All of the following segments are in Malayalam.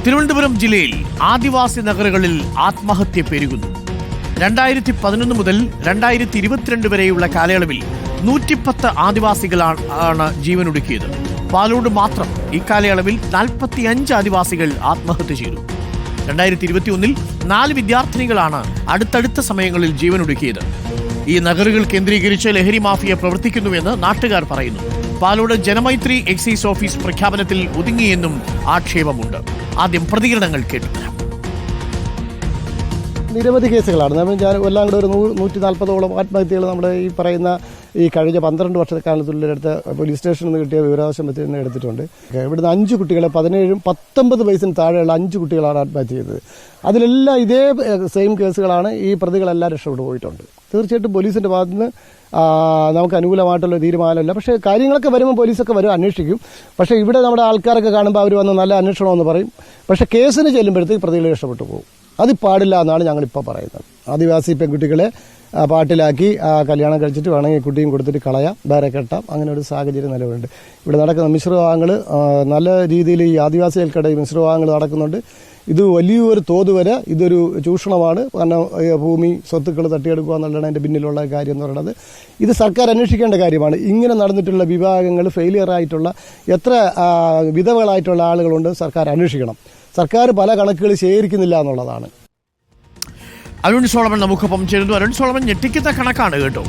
തിരുവനന്തപുരം ജില്ലയിൽ ആദിവാസി നഗരങ്ങളിൽ ആത്മഹത്യ പെരുകുന്നു. 2011 മുതൽ 2022 വരെയുള്ള കാലയളവിൽ 110 ആദിവാസികളാണ് ജീവനൊടുക്കിയത്. പാലോട് മാത്രം ഇക്കാലയളവിൽ 45 ആദിവാസികൾ ആത്മഹത്യ ചെയ്തു. 2021 4 വിദ്യാർത്ഥിനികളാണ് അടുത്തടുത്ത സമയങ്ങളിൽ ജീവനൊടുക്കിയത്. ഈ നഗറുകൾ കേന്ദ്രീകരിച്ച് ലഹരി മാഫിയ പ്രവർത്തിക്കുന്നുവെന്ന് നാട്ടുകാർ പറയുന്നു. പാലോട് ജനമൈത്രി എക്സൈസ് ഓഫീസ് പ്രഖ്യാപനത്തിൽ ഒതുങ്ങിയെന്നും ആക്ഷേപമുണ്ട്. ആദ്യം പ്രതികരണങ്ങൾ കേട്ടുതരാം. നിരവധി കേസുകളാണ്. എല്ലാം കൂടെ ഒരു 140ഓളം ആത്മഹത്യകൾ നമ്മുടെ ഈ പറയുന്ന ഈ കഴിഞ്ഞ 12 വർഷക്കാലത്തുള്ളിടത്ത് പോലീസ് സ്റ്റേഷനിൽ നിന്ന് കിട്ടിയ വിവരാവകാശത്തിൽ നിന്ന് എടുത്തിട്ടുണ്ട്. ഇവിടുന്ന് 5 കുട്ടികളെ 17-19 വയസ്സിന് താഴെയുള്ള 5 കുട്ടികളാണ് ആത്മഹത്യ ചെയ്തത്. അതിലെല്ലാം ഇതേ സെയിം കേസുകളാണ്. ഈ പ്രതികളെല്ലാം രക്ഷപ്പെട്ടു പോയിട്ടുണ്ട്. തീർച്ചയായിട്ടും പോലീസിന്റെ ഭാഗത്തു നിന്ന് നമുക്ക് അനുകൂലമായിട്ടുള്ള തീരുമാനമല്ല. പക്ഷേ കാര്യങ്ങളൊക്കെ വരുമ്പോൾ പോലീസൊക്കെ വരും, അന്വേഷിക്കും. പക്ഷേ ഇവിടെ നമ്മുടെ ആൾക്കാരൊക്കെ കാണുമ്പോൾ അവർ വന്ന് നല്ല അന്വേഷണമെന്ന് പറയും. പക്ഷേ കേസിന് ചെല്ലുമ്പോഴത്തേക്ക് പ്രതികൾ രക്ഷപ്പെട്ടു പോകും. അത് പാടില്ല എന്നാണ് ഞങ്ങളിപ്പോൾ പറയുന്നത്. ആദിവാസി പെൺകുട്ടികളെ പാട്ടിലാക്കി കല്യാണം കഴിച്ചിട്ട് വേണമെങ്കിൽ കുട്ടിയും കൊടുത്തിട്ട് കളയാം, വേറെ കെട്ടാം, അങ്ങനെ ഒരു സാഹചര്യം നിലവിലുണ്ട്. ഇവിടെ നടക്കുന്ന മിശ്രവിവാഹങ്ങൾ നല്ല രീതിയിൽ ഈ ആദിവാസികൾക്കിടയിൽ മിശ്രവിവാഹങ്ങൾ നടക്കുന്നുണ്ട്. ഇത് വലിയൊരു തോത് വരെ ഇതൊരു ചൂഷണമാണ്. കാരണം ഭൂമി സ്വത്തുക്കൾ തട്ടിയെടുക്കുക എന്നുള്ളതാണ് അതിൻ്റെ പിന്നിലുള്ള കാര്യം എന്ന് പറയുന്നത്. ഇത് സർക്കാർ അന്വേഷിക്കേണ്ട കാര്യമാണ്. ഇങ്ങനെ നടന്നിട്ടുള്ള വിവാഹങ്ങൾ ഫെയിലിയർ ആയിട്ടുള്ള എത്ര വിധവകളായിട്ടുള്ള ആളുകളുണ്ട് സർക്കാർ അന്വേഷിക്കണം. സർക്കാർ പല കണക്കുകൾ ശേഖരിക്കുന്നില്ല എന്നുള്ളതാണ്. അരുൺ സോളമൻ നമുക്കൊപ്പം ചേരുന്നു. അരുൺ സോളമൻ, ഞെട്ടിക്കുന്ന കണക്കാണ് കേട്ടോ.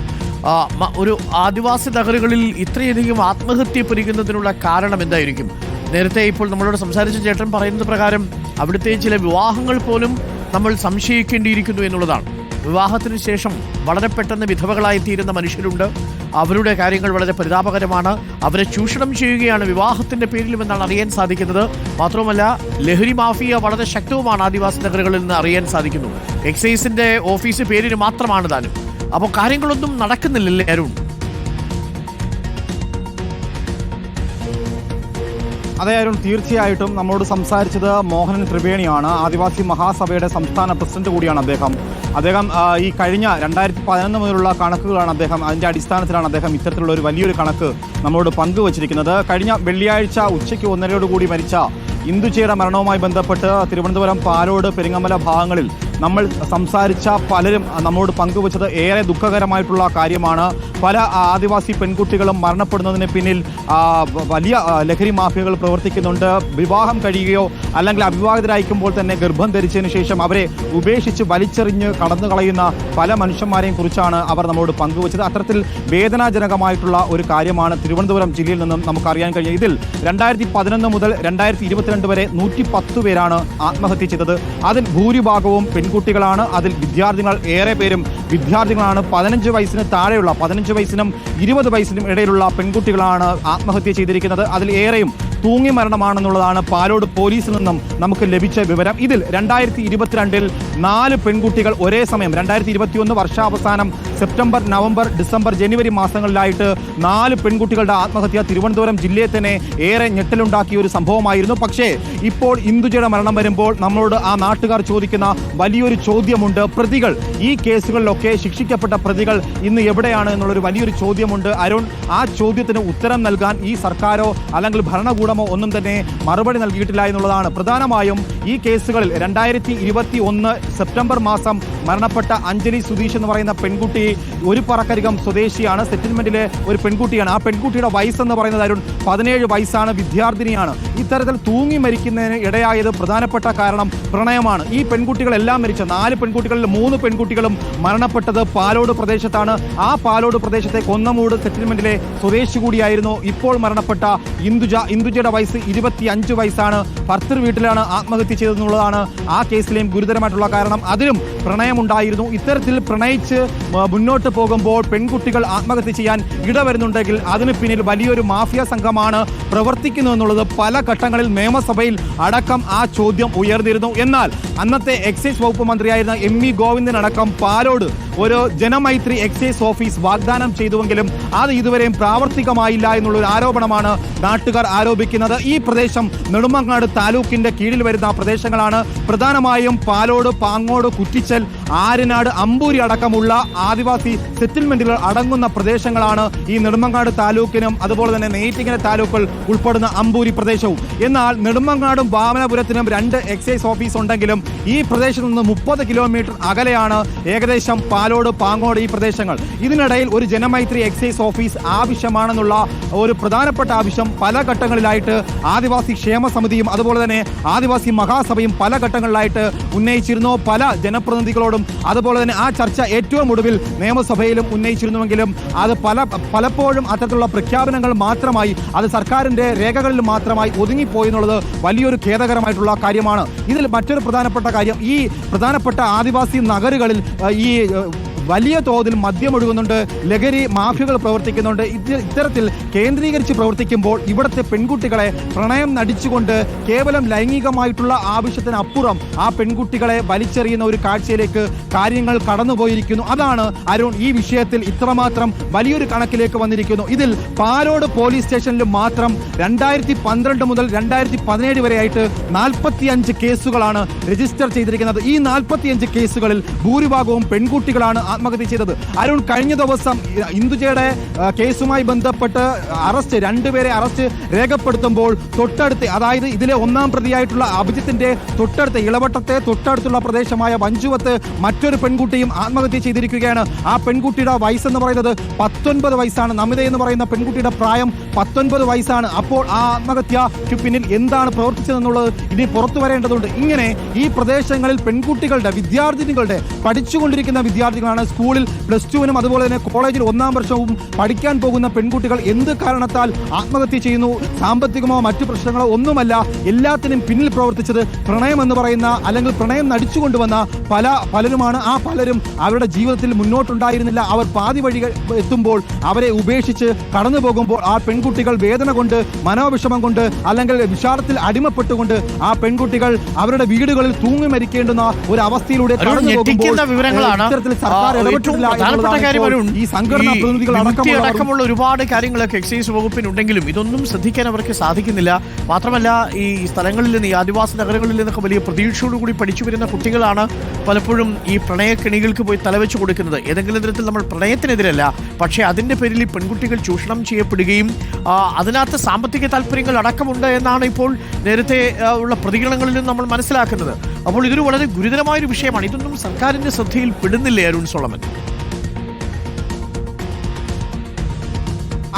ഒരു ആദിവാസി നഗരങ്ങളിൽ ഇത്രയധികം ആത്മഹത്യ പെരുകുന്നതിനുള്ള കാരണം എന്തായിരിക്കും? നേരത്തെ ഇപ്പോൾ നമ്മളോട് സംസാരിച്ച ചേട്ടൻ പറയുന്നത് പ്രകാരം അവിടുത്തെ ചില വിവാഹങ്ങൾ പോലും നമ്മൾ സംശയിക്കേണ്ടിയിരിക്കുന്നു എന്നുള്ളതാണ്. വിവാഹത്തിന് ശേഷം വളരെ പെട്ടെന്ന് വിധവകളായി തീരുന്ന മനുഷ്യരുണ്ട്. അവരുടെ കാര്യങ്ങൾ വളരെ പരിതാപകരമാണ്. അവരെ ചൂഷണം ചെയ്യുകയാണ് വിവാഹത്തിന്റെ പേരിലുമെന്നാണ് അറിയാൻ സാധിക്കുന്നത്. മാത്രവുമല്ല, ലഹരി മാഫിയ വളരെ ശക്തവുമാണ് ആദിവാസി നഗരങ്ങളിൽ നിന്ന് അറിയാൻ സാധിക്കുന്നു. എക്സൈസിന്റെ ഓഫീസ് പേരിന് മാത്രമാണ് താനും. അപ്പോൾ കാര്യങ്ങളൊന്നും നടക്കുന്നില്ലല്ലേ അരുൺ? അതെ അരുൺ, തീർച്ചയായിട്ടും നമ്മളോട് സംസാരിച്ചത് മോഹനൻ ത്രിവേണിയാണ്. ആദിവാസി മഹാസഭയുടെ സംസ്ഥാന പ്രസിഡന്റ് കൂടിയാണ് അദ്ദേഹം ഈ കഴിഞ്ഞ 2011 മുതലുള്ള കണക്കുകളാണ് അതിൻ്റെ അടിസ്ഥാനത്തിലാണ് അദ്ദേഹം ഇത്തരത്തിലുള്ള ഒരു വലിയൊരു കണക്ക് നമ്മളോട് പങ്കുവച്ചിരിക്കുന്നത്. കഴിഞ്ഞ വെള്ളിയാഴ്ച ഉച്ചയ്ക്ക് 1:30 മരിച്ച ഇന്ദുജയുടെ മരണവുമായി ബന്ധപ്പെട്ട് തിരുവനന്തപുരം പാലോട് പെരിങ്ങമല ഭാഗങ്ങളിൽ നമ്മൾ സംസാരിച്ച പലരും നമ്മോട് പങ്കുവച്ചത് ഏറെ ദുഃഖകരമായിട്ടുള്ള കാര്യമാണ്. പല ആദിവാസി പെൺകുട്ടികളും മരണപ്പെടുന്നതിന് പിന്നിൽ വലിയ ലഹരി മാഫിയകൾ പ്രവർത്തിക്കുന്നുണ്ട്. വിവാഹം കഴിയുകയോ അല്ലെങ്കിൽ അവിവാഹിതരായിരിക്കുമ്പോൾ തന്നെ ഗർഭം ധരിച്ചതിന് ശേഷം അവരെ ഉപേക്ഷിച്ച് വലിച്ചെറിഞ്ഞ് കടന്നു കളയുന്ന പല മനുഷ്യന്മാരെയും കുറിച്ചാണ് അവർ നമ്മോട് പങ്കുവച്ചത്. അത്തരത്തിൽ വേദനാജനകമായിട്ടുള്ള ഒരു കാര്യമാണ് തിരുവനന്തപുരം ജില്ലയിൽ നിന്നും നമുക്കറിയാൻ കഴിയും. ഇതിൽ 2011 മുതൽ 2022 വരെ 110 പേരാണ് ആത്മഹത്യ ചെയ്തത്. അതിൽ ഭൂരിഭാഗവും പെൺകുട്ടികളാണ്. അതിൽ വിദ്യാർത്ഥികൾ ഏറെ പേരും വിദ്യാർത്ഥികളാണ്. 15 വയസ്സിന് താഴെയുള്ള 15 വയസ്സിനും 20 വയസ്സിനും ഇടയിലുള്ള പെൺകുട്ടികളാണ് ആത്മഹത്യ ചെയ്തിരിക്കുന്നത്. അതിൽ ഏറെയും തൂങ്ങി മരണമാണെന്നുള്ളതാണ് പാലോട് പോലീസിൽ നിന്നും നമുക്ക് ലഭിച്ച വിവരം. ഇതിൽ 2022 4 പെൺകുട്ടികൾ ഒരേ സമയം 2021 വർഷാവസാനം സെപ്റ്റംബർ, നവംബർ, ഡിസംബർ, ജനുവരി മാസങ്ങളിലായിട്ട് 4 പെൺകുട്ടികളുടെ ആത്മഹത്യ തിരുവനന്തപുരം ജില്ലയെ തന്നെ ഏറെ ഞെട്ടലുണ്ടാക്കിയ ഒരു സംഭവമായിരുന്നു. പക്ഷേ ഇപ്പോൾ ഇന്ദുജയുടെ മരണം വരുമ്പോൾ നമ്മളോട് ആ നാട്ടുകാർ ചോദിക്കുന്ന വലിയൊരു ചോദ്യമുണ്ട്. പ്രതികൾ, ഈ കേസുകളിലൊക്കെ ശിക്ഷിക്കപ്പെട്ട പ്രതികൾ ഇന്ന് എവിടെയാണ് എന്നുള്ളൊരു വലിയൊരു ചോദ്യമുണ്ട്. അരുൺ, ആ ചോദ്യത്തിന് ഉത്തരം നൽകാൻ ഈ സർക്കാരോ അല്ലെങ്കിൽ ഭരണകൂടമോ ഒന്നും തന്നെ മറുപടി നൽകിയിട്ടില്ല എന്നുള്ളതാണ്. പ്രധാനമായും ഈ കേസുകളിൽ 2021 സെപ്റ്റംബർ മാസം മരണപ്പെട്ട അഞ്ജലി സുധീഷ് എന്ന് പറയുന്ന പെൺകുട്ടി ഒരു പറക്കരികം സ്വദേശിയാണ്. സെറ്റിൽമെന്റിലെ ഒരു പെൺകുട്ടിയാണ്. ആ പെൺകുട്ടിയുടെ വയസ്സെന്ന് പറയുന്നത് അരുൺ 17 വയസ്സാണ്, വിദ്യാർത്ഥിനിയാണ്. ഇത്തരത്തിൽ തൂങ്ങി മരിക്കുന്നതിന് ഇടയായത് പ്രധാനപ്പെട്ട കാരണം പ്രണയമാണ്. ഈ പെൺകുട്ടികളെല്ലാം മരിച്ച 4 പെൺകുട്ടികളിൽ 3 പെൺകുട്ടികളും മരണപ്പെട്ടത് പാലോട് പ്രദേശത്താണ്. ആ പാലോട് പ്രദേശത്തെ കൊന്നമൂട് സെറ്റിൽമെന്റിലെ സ്വദേശി കൂടിയായിരുന്നു ഇപ്പോൾ മരണപ്പെട്ട ഇന്ദുജയുടെ വയസ്സ് 25 വയസ്സാണ്. ഭർത്തൃ വീട്ടിലാണ് ആത്മഹത്യ ചെയ്തതെന്നുള്ളതാണ് ആ കേസിലെയും ഗുരുതരമായിട്ടുള്ള കാരണം. അതിലും പ്രണയമുണ്ടായിരുന്നു. ഇത്തരത്തിൽ പ്രണയിച്ച് മുന്നോട്ട് പോകുമ്പോൾ പെൺകുട്ടികൾ ആത്മഹത്യ ചെയ്യാൻ ഇടവരുന്നുണ്ടെങ്കിൽ അതിന് പിന്നിൽ വലിയൊരു മാഫിയ സംഘമാണ് പ്രവർത്തിക്കുന്നു എന്നുള്ളത് പല ഘട്ടങ്ങളിൽ നിയമസഭയിൽ അടക്കം ആ ചോദ്യം ഉയർന്നിരുന്നു. എന്നാൽ അന്നത്തെ എക്സൈസ് വകുപ്പ് മന്ത്രിയായിരുന്ന എം വി ഗോവിന്ദൻ അടക്കം പാലോട് ഒരു ജനമൈത്രി എക്സൈസ് ഓഫീസ് വാഗ്ദാനം ചെയ്തുവെങ്കിലും അത് ഇതുവരെയും പ്രാവർത്തികമായില്ല എന്നുള്ള ഒരു ആരോപണമാണ് നാട്ടുകാർ ആരോപിക്കുന്നത്. ഈ പ്രദേശം നെടുമങ്ങാട് താലൂക്കിന്റെ കീഴിൽ വരുന്ന പ്രദേശങ്ങളാണ്. പ്രധാനമായും പാലോട്, പാങ്ങോട്, കുറ്റിച്ചൽ, ആര്യനാട്, അമ്പൂരി അടക്കമുള്ള ആദിവാസി സെറ്റിൽമെന്റുകൾ അടങ്ങുന്ന പ്രദേശങ്ങളാണ് ഈ നെടുമങ്ങാട് താലൂക്കിനും അതുപോലെ തന്നെ നെയ്യാറ്റിൻകര താലൂക്കുകൾ ഉൾപ്പെടുന്ന അമ്പൂരി പ്രദേശവും. എന്നാൽ നെടുമങ്ങാടും വാമനപുരത്തിനും 2 എക്സൈസ് ഓഫീസ് ഉണ്ടെങ്കിലും ഈ പ്രദേശത്ത് നിന്ന് 30 കിലോമീറ്റർ അകലെയാണ് ഏകദേശം പാലോട്, പാങ്ങോട് ഈ പ്രദേശങ്ങൾ. ഇതിനിടയിൽ ഒരു ജനമൈത്രി എക്സൈസ് ഓഫീസ് ആവശ്യമാണെന്നുള്ള ഒരു പ്രധാനപ്പെട്ട ആവശ്യം പല ഘട്ടങ്ങളിലായിട്ട് ആദിവാസി ക്ഷേമ സമിതിയും അതുപോലെ തന്നെ ആദിവാസി മഹാസഭയും പല ഘട്ടങ്ങളിലായിട്ട് ഉന്നയിച്ചിരുന്നു. പല ജനപ്രതിനിധികളോടും അതുപോലെ തന്നെ ആ ചർച്ച ഏറ്റവും ഒടുവിൽ നിയമസഭയിലും ഉന്നയിച്ചിരുന്നുവെങ്കിലും അത് പലപ്പോഴും അത്തരത്തിലുള്ള പ്രഖ്യാപനങ്ങൾ മാത്രമായി, അത് സർക്കാരിന്റെ രേഖകളിൽ മാത്രമായി ഒതുങ്ങിപ്പോയി എന്നുള്ളത് വലിയൊരു ഖേദകരമായിട്ടുള്ള കാര്യമാണ്. ഇതിൽ മറ്റൊരു പ്രധാനപ്പെട്ട കാര്യം, ഈ പ്രധാനപ്പെട്ട ആദിവാസി നഗരങ്ങളിൽ ഈ വലിയ തോതിൽ മദ്യം ഒഴുകുന്നുണ്ട്, ലഹരി മാഫിയകൾ പ്രവർത്തിക്കുന്നുണ്ട്. ഇത്തരത്തിൽ കേന്ദ്രീകരിച്ച് പ്രവർത്തിക്കുമ്പോൾ ഇവിടുത്തെ പെൺകുട്ടികളെ പ്രണയം നടിച്ചുകൊണ്ട് കേവലം ലൈംഗികമായിട്ടുള്ള ആവശ്യത്തിനപ്പുറം ആ പെൺകുട്ടികളെ വലിച്ചെറിയുന്ന ഒരു കാഴ്ചയിലേക്ക് കാര്യങ്ങൾ കടന്നുപോയിരിക്കുന്നു. അതാണ് അരുൺ ഈ വിഷയത്തിൽ ഇത്രമാത്രം വലിയൊരു കണക്കിലേക്ക് വന്നിരിക്കുന്നു. ഇതിൽ പാലോട് പോലീസ് സ്റ്റേഷനിൽ മാത്രം 2012 മുതൽ 2017 വരെയായിട്ട് 45 കേസുകളാണ് രജിസ്റ്റർ ചെയ്തിരിക്കുന്നത്. ഈ 45 കേസുകളിൽ ഭൂരിഭാഗവും പെൺകുട്ടികളാണ് ആത്മഹത്യ ചെയ്തത്. അരുൺ, കഴിഞ്ഞ ദിവസം ഇന്ദുജയുടെ കേസുമായി ബന്ധപ്പെട്ട് രണ്ടുപേരെ അറസ്റ്റ് രേഖപ്പെടുത്തുമ്പോൾ തൊട്ടടുത്ത്, അതായത് ഇതിലെ 1-ാം പ്രതിയായിട്ടുള്ള അഭിജിത്തിന്റെ തൊട്ടടുത്ത് ഇളവട്ടത്തെ തൊട്ടടുത്തുള്ള പ്രദേശമായ വഞ്ചുവത്ത് മറ്റൊരു പെൺകുട്ടിയും ആത്മഹത്യ ചെയ്തിരിക്കുകയാണ്. ആ പെൺകുട്ടിയുടെ വയസ്സെന്ന് പറയുന്നത് 19 വയസ്സാണ്. നമിത എന്ന് പറയുന്ന പെൺകുട്ടിയുടെ പ്രായം 19 വയസ്സാണ്. അപ്പോൾ ആ ആത്മഹത്യക്ക് പിന്നിൽ എന്താണ് പ്രവർത്തിച്ചതെന്നുള്ളത് ഇനി പുറത്തു വരേണ്ടതുണ്ട്. ഇങ്ങനെ ഈ പ്രദേശങ്ങളിൽ പെൺകുട്ടികളുടെ, വിദ്യാർത്ഥിനികളുടെ, പഠിച്ചുകൊണ്ടിരിക്കുന്ന വിദ്യാർത്ഥികളാണ്, സ്കൂളിൽ +2-നും അതുപോലെ തന്നെ കോളേജിൽ 1-ാം വർഷവും പഠിക്കാൻ പോകുന്ന പെൺകുട്ടികൾ എന്ത് കാരണത്താൽ ആത്മഹത്യ ചെയ്യുന്നു? സാമ്പത്തികമോ മറ്റു പ്രശ്നങ്ങളോ ഒന്നുമല്ല. എല്ലാത്തിനും പിന്നിൽ പ്രവർത്തിച്ചത് പ്രണയം എന്ന് പറയുന്ന, അല്ലെങ്കിൽ പ്രണയം നടിച്ചുകൊണ്ടുവന്ന പലരുമാണ്. ആ പലരും അവരുടെ ജീവിതത്തിൽ മുന്നോട്ടുണ്ടായിരുന്നില്ല. അവർ പാതി വഴി എത്തുമ്പോൾ അവരെ ഉപേക്ഷിച്ച് കടന്നു പോകുമ്പോൾ ആ പെൺകുട്ടികൾ വേദന കൊണ്ട്, മനോവിഷമം കൊണ്ട്, അല്ലെങ്കിൽ വിഷാദത്തിൽ അടിമപ്പെട്ടുകൊണ്ട് ആ പെൺകുട്ടികൾ അവരുടെ വീടുകളിൽ തൂങ്ങി മരിക്കേണ്ടുന്ന ഒരു അവസ്ഥയിലൂടെ കടന്നു പോകുമ്പോൾ ഇത്തരത്തിൽ സർക്കാർ ഈ സംഘടനാ പ്രതിനിധികൾ അടക്കമുള്ള ഒരുപാട് കാര്യങ്ങളൊക്കെ എക്സൈസ് വകുപ്പിനുണ്ടെങ്കിലും ഇതൊന്നും ശ്രദ്ധിക്കാൻ അവർക്ക് സാധിക്കുന്നില്ല. മാത്രമല്ല, ഈ സ്ഥലങ്ങളിൽ നിന്ന്, ഈ ആദിവാസി നഗരങ്ങളിൽ നിന്നൊക്കെ വലിയ പ്രതീക്ഷയോടുകൂടി പഠിച്ചു വരുന്ന കുട്ടികളാണ് പലപ്പോഴും ഈ പ്രണയക്കെണികൾക്ക് പോയി തലവെച്ച് കൊടുക്കുന്നത്. ഏതെങ്കിലും തരത്തിൽ നമ്മൾ പ്രണയത്തിനെതിരല്ല, പക്ഷേ അതിന്റെ പേരിൽ ഈ പെൺകുട്ടികൾ ചൂഷണം ചെയ്യപ്പെടുകയും അതിനകത്ത് സാമ്പത്തിക താല്പര്യങ്ങൾ അടക്കമുണ്ട് എന്നാണ് ഇപ്പോൾ നേരത്തെ ഉള്ള പ്രതികരണങ്ങളിൽ നിന്ന് നമ്മൾ മനസ്സിലാക്കുന്നത്. അപ്പോൾ ഇതൊരു വളരെ ഗുരുതരമായൊരു വിഷയമാണ്. ഇതൊന്നും സർക്കാരിന്റെ ശ്രദ്ധയിൽ പെടുന്നില്ലേ അരുൺ സോളമൻ?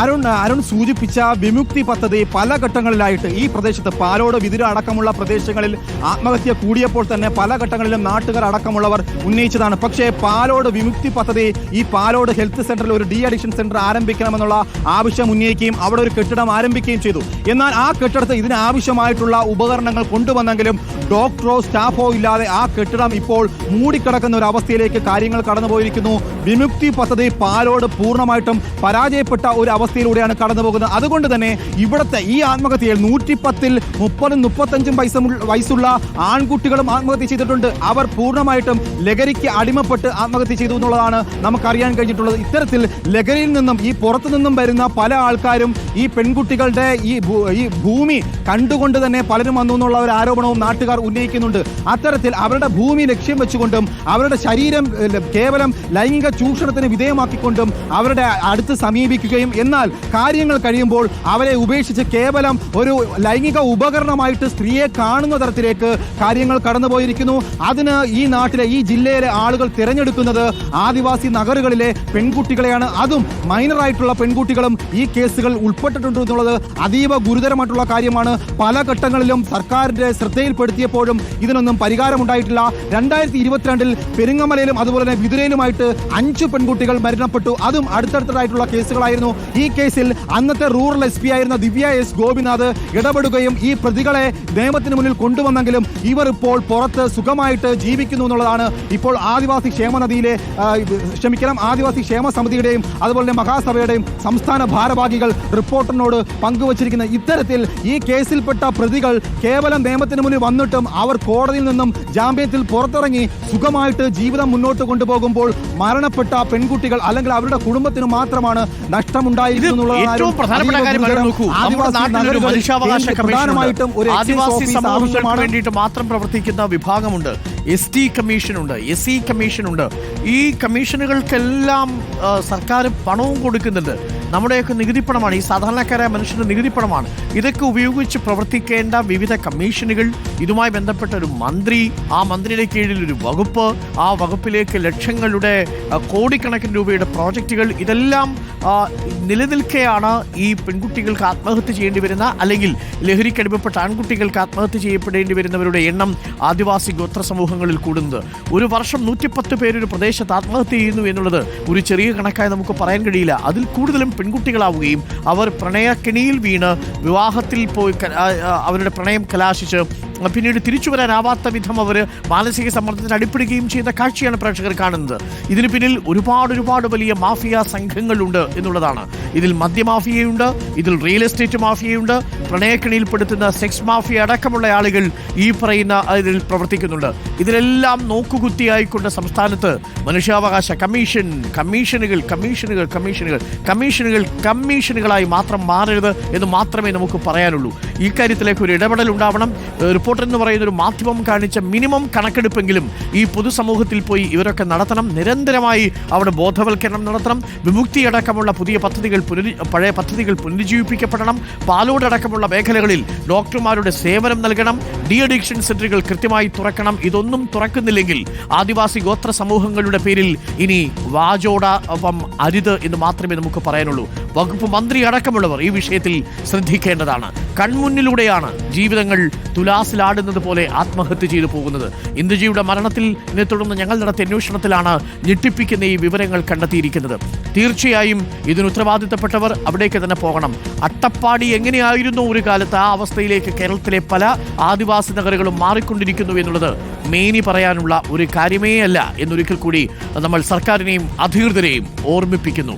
അരുൺ സൂചിപ്പിച്ച വിമുക്തി പദ്ധതി പല ഘട്ടങ്ങളിലായിട്ട് ഈ പ്രദേശത്ത് പാലോട്, വിതുര അടക്കമുള്ള പ്രദേശങ്ങളിൽ ആത്മഹത്യ കൂടിയപ്പോൾ തന്നെ പല ഘട്ടങ്ങളിലും നാട്ടുകാർ അടക്കമുള്ളവർ ഉന്നയിച്ചതാണ്. പക്ഷേ പാലോട് വിമുക്തി പദ്ധതി, ഈ പാലോട് ഹെൽത്ത് സെന്ററിൽ ഒരു ഡി അഡിക്ഷൻ സെന്റർ ആരംഭിക്കണമെന്നുള്ള ആവശ്യം ഉന്നയിക്കുകയും അവിടെ ഒരു കെട്ടിടം ആരംഭിക്കുകയും ചെയ്തു. എന്നാൽ ആ കെട്ടിടത്തിൽ ഇതിനാവശ്യമായിട്ടുള്ള ഉപകരണങ്ങൾ കൊണ്ടുവന്നെങ്കിലും ഡോക്ടറോ സ്റ്റാഫോ ഇല്ലാതെ ആ കെട്ടിടം ഇപ്പോൾ മൂടിക്കിടക്കുന്ന ഒരു അവസ്ഥയിലേക്ക് കാര്യങ്ങൾ കടന്നുപോയിരിക്കുന്നു. വിമുക്തി പദ്ധതി പാലോട് പൂർണ്ണമായിട്ടും പരാജയപ്പെട്ട ഒരു അവസ്ഥയിലൂടെയാണ് കടന്നു പോകുന്നത്. അതുകൊണ്ട് തന്നെ ഇവിടുത്തെ ഈ ആത്മഹത്യയിൽ 110-ൽ 30-35 വയസ്സുള്ള ആൺകുട്ടികളും ആത്മഹത്യ ചെയ്തിട്ടുണ്ട്. അവർ പൂർണ്ണമായിട്ടും ലഹരിക്ക് അടിമപ്പെട്ട് ആത്മഹത്യ ചെയ്തു എന്നുള്ളതാണ് നമുക്കറിയാൻ കഴിഞ്ഞിട്ടുള്ളത്. ഇത്തരത്തിൽ ലഹരിയിൽ നിന്നും, ഈ പുറത്തു നിന്നും വരുന്ന പല ആൾക്കാരും ഈ പെൺകുട്ടികളുടെ ഈ ഭൂമി കണ്ടുകൊണ്ട് തന്നെ പലരും വന്നു എന്നുള്ള ഒരു ആരോപണവും നാട്ടുകാർ ഉന്നയിക്കുന്നുണ്ട്. അത്തരത്തിൽ അവരുടെ ഭൂമി ലക്ഷ്യം വെച്ചുകൊണ്ടും അവരുടെ ശരീരം കേവലം ലൈംഗിക ചൂഷണത്തിന് വിധേയമാക്കിക്കൊണ്ടും അവരുടെ അടുത്ത് സമീപിക്കുകയും, എന്നാൽ കാര്യങ്ങൾ കഴിയുമ്പോൾ അവരെ ഉപേക്ഷിച്ച് കേവലം ഒരു ലൈംഗിക ഉപകരണമായിട്ട് സ്ത്രീയെ കാണുന്ന തരത്തിലേക്ക് കാര്യങ്ങൾ കടന്നുപോയിരിക്കുന്നു. അതിന് ഈ നാട്ടിലെ, ഈ ജില്ലയിലെ ആളുകൾ തിരഞ്ഞെടുക്കുന്നത് ആദിവാസി നഗരങ്ങളിലെ പെൺകുട്ടികളെയാണ്. അതും മൈനറായിട്ടുള്ള പെൺകുട്ടികളും ഈ കേസുകൾ ഉൾപ്പെട്ടിട്ടുണ്ട് എന്നുള്ളത് അതീവ ഗുരുതരമായിട്ടുള്ള കാര്യമാണ്. പല ഘട്ടങ്ങളിലും സർക്കാരിന്റെ ശ്രദ്ധയിൽപ്പെടുത്തിയപ്പോഴും ഇതിനൊന്നും പരിഹാരമുണ്ടായിട്ടില്ല. 2022-ൽ പെരിങ്ങമലയിലും അതുപോലെ തന്നെ വിതുരയിലുമായിട്ട് 5 പെൺകുട്ടികൾ മരണപ്പെട്ടു. അതും അടുത്തടുത്തതായിട്ടുള്ള കേസുകളായിരുന്നു. ഈ ഈ കേസിൽ അന്നത്തെ റൂറൽ SP ആയിരുന്ന ദിവ്യ S ഗോപിനാഥ് ഇടപെടുകയും ഈ പ്രതികളെ നിയമത്തിന് മുന്നിൽ കൊണ്ടുവന്നെങ്കിലും ഇവർ ഇപ്പോൾ പുറത്ത് സുഖമായിട്ട് ജീവിക്കുന്നു എന്നുള്ളതാണ് ഇപ്പോൾ ആദിവാസി ക്ഷേമ സമിതിയുടെയും അതുപോലെ തന്നെ മഹാസഭയുടെയും സംസ്ഥാന ഭാരവാഹികൾ റിപ്പോർട്ടറിനോട് പങ്കുവച്ചിരിക്കുന്നത്. ഇത്തരത്തിൽ ഈ കേസിൽപ്പെട്ട പ്രതികൾ കേവലം നിയമത്തിന് മുന്നിൽ വന്നിട്ടും അവർ കോടതിയിൽ നിന്നും ജാമ്യത്തിൽ പുറത്തിറങ്ങി സുഖമായിട്ട് ജീവിതം മുന്നോട്ട് കൊണ്ടുപോകുമ്പോൾ മരണപ്പെട്ട പെൺകുട്ടികൾ അല്ലെങ്കിൽ അവരുടെ കുടുംബത്തിന് മാത്രമാണ് നഷ്ടമുണ്ടായിരിക്കുന്നു. ഏറ്റവും പ്രധാനപ്പെട്ട കാര്യം നോക്കൂ, നമ്മുടെ നാട്ടിലൊരു മനുഷ്യാവകാശ കമ്മീഷൻ, ആദിവാസി സമൂഹങ്ങൾക്ക് വേണ്ടിയിട്ട് മാത്രം പ്രവർത്തിക്കുന്ന വിഭാഗമുണ്ട്, ST കമ്മീഷനുണ്ട്, SE കമ്മീഷനുണ്ട്. ഈ കമ്മീഷനുകൾക്കെല്ലാം സർക്കാർ പണവും കൊടുക്കുന്നുണ്ട്. നമ്മുടെയൊക്കെ നികുതിപ്പണമാണ്, ഈ സാധാരണക്കാരായ മനുഷ്യരുടെ നികുതിപ്പണമാണ്. ഇതൊക്കെ ഉപയോഗിച്ച് പ്രവർത്തിക്കേണ്ട വിവിധ കമ്മീഷനുകൾ, ഇതുമായി ബന്ധപ്പെട്ട ഒരു മന്ത്രി, ആ മന്ത്രിയുടെ കീഴിൽ ഒരു വകുപ്പ്, ആ വകുപ്പിലേക്ക് ലക്ഷങ്ങളുടെ കോടിക്കണക്കിന് രൂപയുടെ പ്രോജക്റ്റുകൾ, ഇതെല്ലാം നിലനിൽക്കെയാണ് ഈ പെൺകുട്ടികൾക്ക് ആത്മഹത്യ ചെയ്യേണ്ടി വരുന്ന, അല്ലെങ്കിൽ ലഹരിക്കടിമപ്പെട്ട ആൺകുട്ടികൾക്ക് ആത്മഹത്യ ചെയ്യപ്പെടേണ്ടി വരുന്നവരുടെ എണ്ണം ആദിവാസി ഗോത്ര സമൂഹങ്ങളിൽ കൂടുന്നത്. ഒരു വർഷം 110 പേരൊരു പ്രദേശത്ത് ആത്മഹത്യ ചെയ്യുന്നു എന്നുള്ളത് ഒരു ചെറിയ കണക്കായി നമുക്ക് പറയാൻ കഴിയില്ല. അതിൽ കൂടുതലും പെൺകുട്ടികളാവുകയും അവർ പ്രണയക്കെണിയിൽ വീണ് വിവാഹത്തിൽ പോയി അവരുടെ പ്രണയം കലാശിച്ച് പിന്നീട് തിരിച്ചു വരാനാവാത്ത വിധം അവർ മാനസിക സമ്മർദ്ദത്തിന് അടിപ്പെടുകയും ചെയ്യുന്ന കാഴ്ചയാണ് പ്രേക്ഷകർ കാണുന്നത്. ഇതിന് പിന്നിൽ ഒരുപാട് വലിയ മാഫിയ സംഘങ്ങളുണ്ട് എന്നുള്ളതാണ്. ഇതിൽ മദ്യമാഫിയയുണ്ട്, ഇതിൽ റിയൽ എസ്റ്റേറ്റ് മാഫിയയുണ്ട്, പ്രണയക്കെണിയിൽപ്പെടുത്തുന്ന സെക്സ് മാഫിയ അടക്കമുള്ള ആളുകൾ ഈ പറയുന്ന ഇതിൽ പ്രവർത്തിക്കുന്നുണ്ട്. ഇതിലെല്ലാം നോക്കുകുത്തിയായിക്കൊണ്ട് സംസ്ഥാനത്ത് മനുഷ്യാവകാശ കമ്മീഷനുകളായി മാത്രം മാറരുത് എന്ന് മാത്രമേ നമുക്ക് പറയാനുള്ളൂ. ഈ കാര്യത്തിലേക്ക് ഒരു ഇടപെടൽ ഉണ്ടാവണം. റിപ്പോർട്ടർ എന്ന് പറയുന്ന ഒരു മാധ്യമം കാണിച്ച മിനിമം കണക്കെടുപ്പെങ്കിലും ഈ പൊതുസമൂഹത്തിൽ പോയി ഇവരൊക്കെ നടത്തണം. നിരന്തരമായി അവിടെ ബോധവൽക്കരണം നടത്തണം. വിമുക്തി അടക്കമുള്ള പഴയ പദ്ധതികൾ പുനരുജ്ജീവിപ്പിക്കപ്പെടണം. പാലോടക്കമുള്ള മേഖലകളിൽ ഡോക്ടർമാരുടെ സേവനം നൽകണം. ഡി അഡിക്ഷൻ സെന്ററുകൾ കൃത്യമായി തുറക്കണം. ഇതൊന്നും തുറക്കുന്നില്ലെങ്കിൽ ആദിവാസി ഗോത്ര സമൂഹങ്ങളുടെ പേരിൽ ഇനി വാചോടൊപ്പം അരുത് എന്ന് മാത്രമേ നമുക്ക് പറയാനുള്ളൂ. വകുപ്പ് മന്ത്രി അടക്കമുള്ളവർ ഈ വിഷയത്തിൽ ശ്രദ്ധിക്കേണ്ടതാണ്. കൺമുന്നിലൂടെയാണ് ജീവിതങ്ങൾ തുലാസിലാടുന്നത് പോലെ ആത്മഹത്യ ചെയ്തു പോകുന്നത്. ഇന്ദുജിയുടെ മരണത്തിനെ തുടർന്ന് ഞങ്ങൾ നടത്തിയ അന്വേഷണത്തിലാണ് ഞെട്ടിപ്പിക്കുന്ന ഈ വിവരങ്ങൾ കണ്ടെത്തിയിരിക്കുന്നത്. തീർച്ചയായും ഇതിന് ഉത്തരവാദിത്തപ്പെട്ടവർ അവിടേക്ക് തന്നെ പോകണം. അട്ടപ്പാടി എങ്ങനെയായിരുന്നു ഒരു കാലത്ത്, ആ അവസ്ഥയിലേക്ക് കേരളത്തിലെ പല ആദിവാസി നഗരങ്ങളും മാറിക്കൊണ്ടിരിക്കുന്നു എന്നുള്ളത് മേനി പറയാനുള്ള ഒരു കാര്യമേ അല്ല എന്നൊരിക്കൽ കൂടി നമ്മൾ സർക്കാരിനെയും അധികൃതരെയും ഓർമ്മിപ്പിക്കുന്നു.